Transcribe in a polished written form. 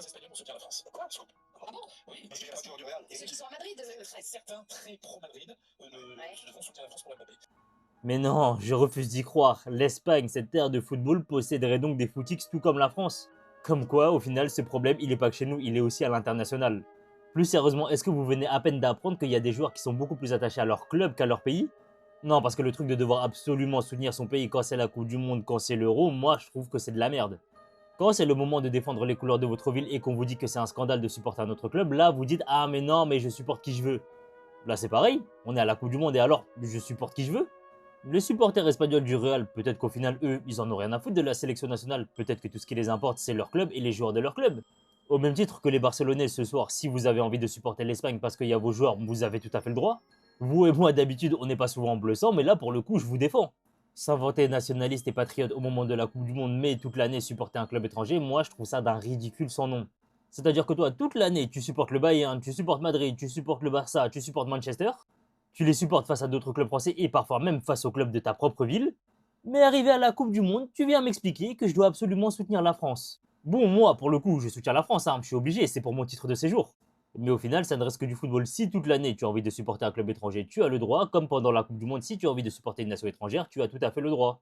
certains Espagnols vont soutenir la France. Quoi? Ah bon? Oui, parce que du Real. Ceux qui sont à Madrid. certains très pro-Madrid vont soutenir la France pour Mbappé. Mais non, je refuse d'y croire. L'Espagne, cette terre de football, posséderait donc des footix tout comme la France. Comme quoi, au final, ce problème, il est pas que chez nous, il est aussi à l'international. Plus sérieusement, est-ce que vous venez à peine d'apprendre qu'il y a des joueurs qui sont beaucoup plus attachés à leur club qu'à leur pays? Non, parce que le truc de devoir absolument soutenir son pays quand c'est la Coupe du Monde, quand c'est l'Euro, moi je trouve que c'est de la merde. Quand c'est le moment de défendre les couleurs de votre ville et qu'on vous dit que c'est un scandale de supporter un autre club, là vous dites ah mais non mais je supporte qui je veux. Là c'est pareil, on est à la Coupe du Monde et alors je supporte qui je veux. Les supporters espagnols du Real, peut-être qu'au final eux ils en ont rien à foutre de la sélection nationale, peut-être que tout ce qui les importe c'est leur club et les joueurs de leur club. Au même titre que les Barcelonais ce soir, si vous avez envie de supporter l'Espagne parce qu'il y a vos joueurs, vous avez tout à fait le droit. Vous et moi d'habitude on n'est pas souvent en bleu sang mais là pour le coup je vous défends. S'inventer nationaliste et patriote au moment de la Coupe du Monde, mais toute l'année supporter un club étranger, moi je trouve ça d'un ridicule sans nom. C'est-à-dire que toi, toute l'année, tu supportes le Bayern, tu supportes Madrid, tu supportes le Barça, tu supportes Manchester, tu les supportes face à d'autres clubs français et parfois même face au club de ta propre ville, mais arrivé à la Coupe du Monde, tu viens m'expliquer que je dois absolument soutenir la France. Bon, moi, pour le coup, je soutiens la France, hein, je suis obligé, c'est pour mon titre de séjour. Mais au final, ça ne reste que du football. Si toute l'année tu as envie de supporter un club étranger, tu as le droit, comme pendant la Coupe du Monde, si tu as envie de supporter une nation étrangère, tu as tout à fait le droit.